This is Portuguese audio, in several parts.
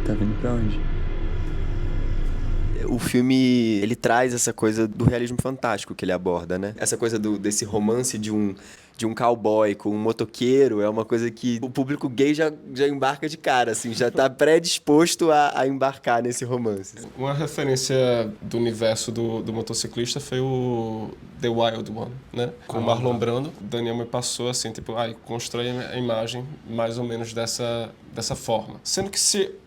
Tá vindo pra onde? O filme, ele traz essa coisa do realismo fantástico que ele aborda, né? Essa coisa desse romance de um cowboy com um motoqueiro é uma coisa que o público gay já embarca de cara, assim, já tá predisposto a embarcar nesse romance. Uma referência do universo do motociclista foi o The Wild One, né? Com o Marlon Brando. O Daniel me passou assim, tipo, constrói a imagem mais ou menos dessa forma. Sendo que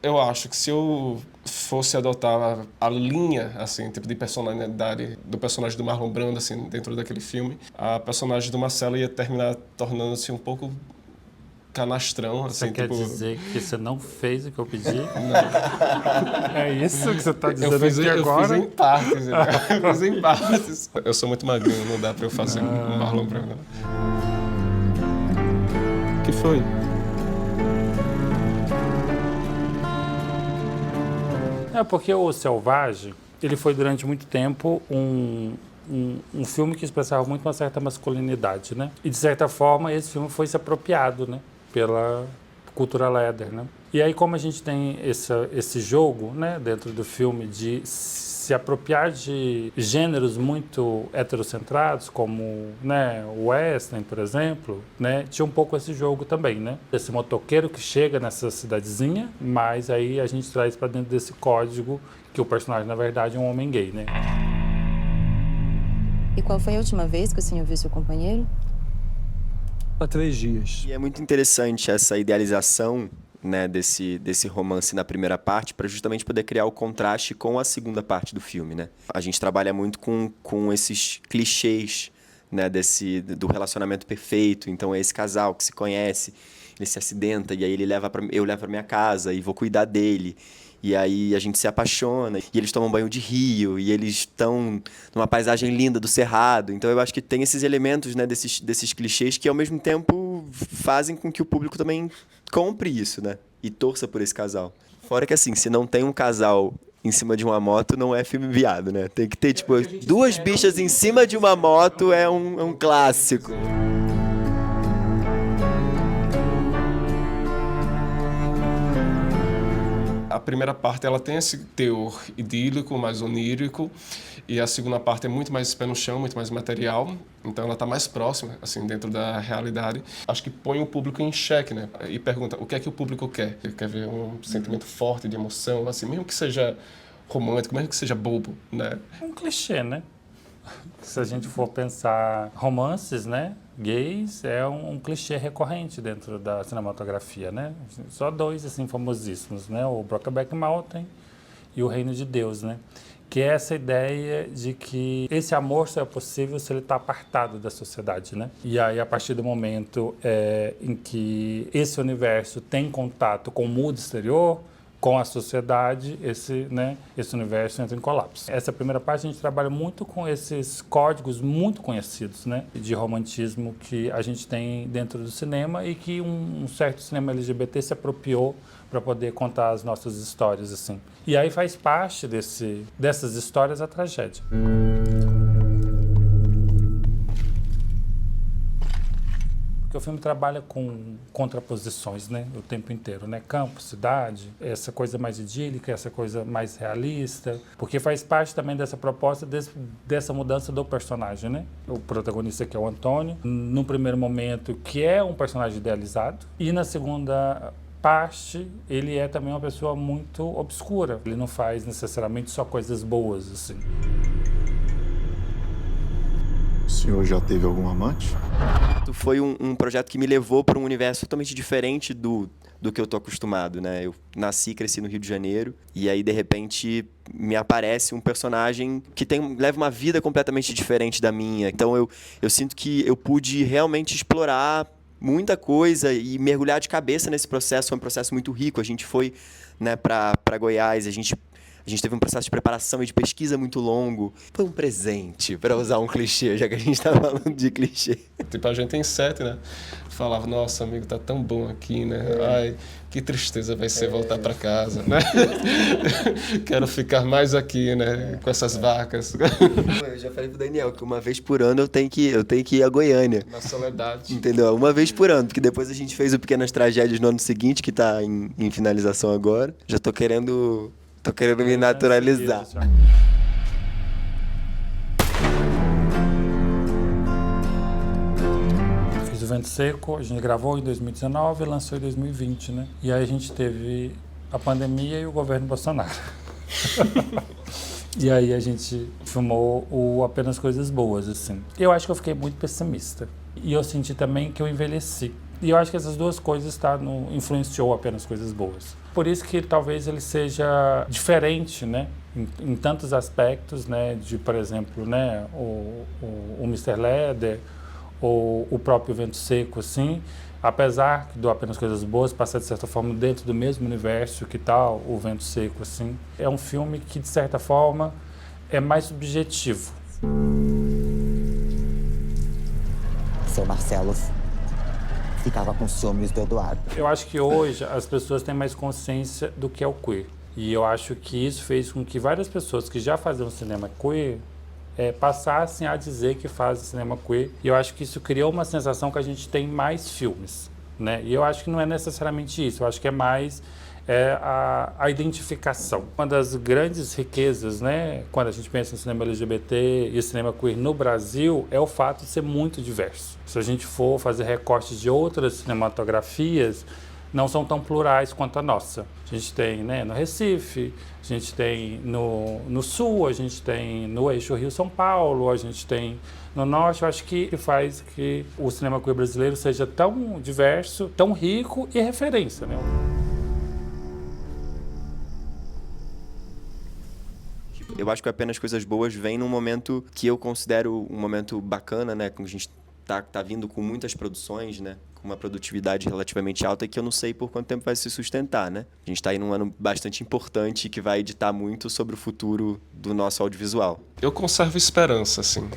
eu acho que se eu fosse adotar a linha, assim, tipo de personalidade do personagem do Marlon Brando, assim, dentro daquele filme, a personagem do Marcelo ia terminar tornando-se um pouco canastrão, assim, Você quer tipo... dizer que você não fez o que eu pedi? Não. É isso que você está dizendo Eu agora? fiz em partes, né? Eu fiz em partes. Eu sou muito magrinho, não dá pra eu fazer um Marlon Brando. O que foi? É porque o Selvagem, ele foi durante muito tempo um filme que expressava muito uma certa masculinidade, né? E de certa forma esse filme foi se apropriado, né? Pela cultura leather, né? E aí como a gente tem esse jogo, né? Dentro do filme de se apropriar de gêneros muito heterocentrados, como, né, o western, por exemplo, né, tinha um pouco esse jogo também, né? Esse motoqueiro que chega nessa cidadezinha, mas aí a gente traz para dentro desse código que o personagem, na verdade, é um homem gay, né? E qual foi a última vez que o senhor viu seu companheiro? Há 3 dias. E é muito interessante essa idealização, né, desse romance na primeira parte, para justamente poder criar o contraste com a segunda parte do filme, né? A gente trabalha muito com esses clichês, né, do relacionamento perfeito. Então é esse casal que se conhece, ele se acidenta e aí eu levo para minha casa e vou cuidar dele. E aí a gente se apaixona, e eles tomam banho de rio, e eles estão numa paisagem linda do Cerrado. Então eu acho que tem esses elementos, né, desses clichês que ao mesmo tempo fazem com que o público também compre isso, né? E torça por esse casal. Fora que assim, se não tem um casal em cima de uma moto, não é filme viado, né? Tem que ter, tipo, duas bichas em cima de uma moto é um clássico. A primeira parte ela tem esse teor idílico, mais onírico, e a segunda parte é muito mais pé no chão, muito mais material, então ela está mais próxima, assim, dentro da realidade. Acho que põe o público em xeque, né? E pergunta, o que é que o público quer? Ele quer ver um sentimento forte de emoção, assim, mesmo que seja romântico, mesmo que seja bobo, né? Um clichê, né? Se a gente for pensar romances, né, gays, é um clichê recorrente dentro da cinematografia, né? Só 2, assim, famosíssimos, né? O Brokeback Mountain e O Reino de Deus, né? Que é essa ideia de que esse amor só é possível se ele está apartado da sociedade, né? E aí, a partir do momento em que esse universo tem contato com o mundo exterior, com a sociedade, esse universo entra em colapso. Essa primeira parte a gente trabalha muito com esses códigos muito conhecidos, né, de romantismo que a gente tem dentro do cinema e que um certo cinema LGBT se apropriou para poder contar as nossas histórias, assim. E aí faz parte dessas histórias a tragédia. Porque o filme trabalha com contraposições, né, o tempo inteiro, né? Campo, cidade, essa coisa mais idílica, essa coisa mais realista, porque faz parte também dessa proposta dessa mudança do personagem, né? O protagonista que é o Antônio, no primeiro momento, que é um personagem idealizado, e na segunda parte, ele é também uma pessoa muito obscura. Ele não faz necessariamente só coisas boas, assim. O senhor já teve algum amante? Foi um projeto que me levou para um universo totalmente diferente do que eu tô acostumado, né? Eu nasci e cresci no Rio de Janeiro, e aí, de repente, me aparece um personagem que leva uma vida completamente diferente da minha. Então, eu sinto que eu pude realmente explorar muita coisa e mergulhar de cabeça nesse processo. Foi um processo muito rico. A gente foi, né, para Goiás, a gente A gente teve um processo de preparação e de pesquisa muito longo. Foi um presente, para usar um clichê, já que a gente tá falando de clichê. Tipo, a gente em set, né? Falava, nossa, amigo, tá tão bom aqui, né? Ai, que tristeza vai ser voltar para casa, né? Quero ficar mais aqui, né? Com essas vacas. Eu já falei pro Daniel que uma vez por ano eu tenho que ir a Goiânia. Na soledade. Entendeu? Uma vez por ano, porque depois a gente fez o Pequenas Tragédias no ano seguinte, que tá em finalização agora. Já tô querendo me naturalizar. Fiz o Vento Seco, a gente gravou em 2019 e lançou em 2020, né? E aí a gente teve a pandemia e o governo Bolsonaro. E aí a gente filmou o Apenas Coisas Boas, assim. Eu acho que eu fiquei muito pessimista. E eu senti também que eu envelheci. E eu acho que essas duas coisas influenciou Apenas Coisas Boas. Por isso que talvez ele seja diferente, né? Em tantos aspectos, né? De, por exemplo, né? O Mr. Leather, ou o próprio Vento Seco, assim. Apesar do Apenas Coisas Boas passar, de certa forma, dentro do mesmo universo que tal o Vento Seco, assim. É um filme que, de certa forma, é mais subjetivo. Seu Marcelo ficava com ciúmes do Eduardo. Eu acho que hoje as pessoas têm mais consciência do que é o queer. E eu acho que isso fez com que várias pessoas que já faziam cinema queer passassem a dizer que fazem cinema queer. E eu acho que isso criou uma sensação que a gente tem mais filmes, né? E eu acho que não é necessariamente isso. Eu acho que é mais a identificação. Uma das grandes riquezas, né, quando a gente pensa em cinema LGBT e cinema queer no Brasil, é o fato de ser muito diverso. Se a gente for fazer recortes de outras cinematografias, não são tão plurais quanto a nossa. A gente tem, né, no Recife, a gente tem no Sul, a gente tem no eixo Rio-São Paulo, a gente tem no Norte. Eu acho que faz que o cinema queer brasileiro seja tão diverso, tão rico e referência, né? Eu acho que Apenas Coisas Boas vem num momento que eu considero um momento bacana, né? Que a gente tá vindo com muitas produções, né? Com uma produtividade relativamente alta e que eu não sei por quanto tempo vai se sustentar, né? A gente tá aí num ano bastante importante que vai ditar muito sobre o futuro do nosso audiovisual. Eu conservo esperança, assim.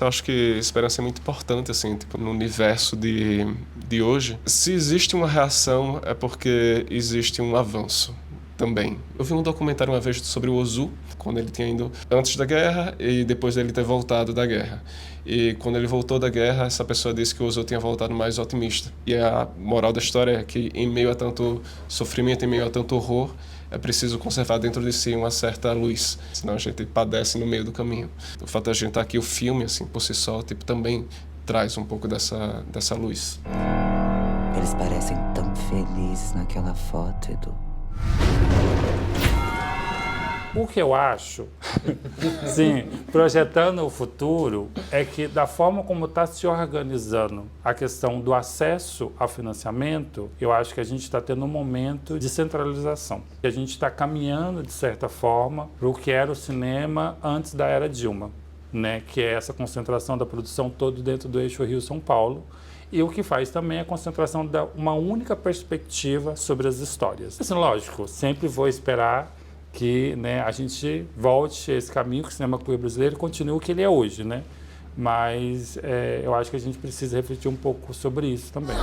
Eu acho que esperança é muito importante, assim, tipo, no universo de hoje. Se existe uma reação, é porque existe um avanço também. Eu vi um documentário uma vez sobre o Ozu, quando ele tinha ido antes da guerra e depois dele ter voltado da guerra. E quando ele voltou da guerra, essa pessoa disse que o Ozu tinha voltado mais otimista. E a moral da história é que, em meio a tanto sofrimento, em meio a tanto horror, é preciso conservar dentro de si uma certa luz, senão a gente padece no meio do caminho. O fato de a gente estar aqui, o filme, assim, por si só, tipo, também traz um pouco dessa luz. Eles parecem tão felizes naquela foto, Edu. O que eu acho, sim, projetando o futuro, é que da forma como está se organizando a questão do acesso ao financiamento, eu acho que a gente está tendo um momento de centralização. A gente está caminhando, de certa forma, para o que era o cinema antes da era Dilma, né? Que é essa concentração da produção toda dentro do eixo Rio-São Paulo. E o que faz também é a concentração de uma única perspectiva sobre as histórias. Assim, lógico, sempre vou esperar que, né, a gente volte a esse caminho, que o cinema queer brasileiro continue o que ele é hoje, né? Mas eu acho que a gente precisa refletir um pouco sobre isso também.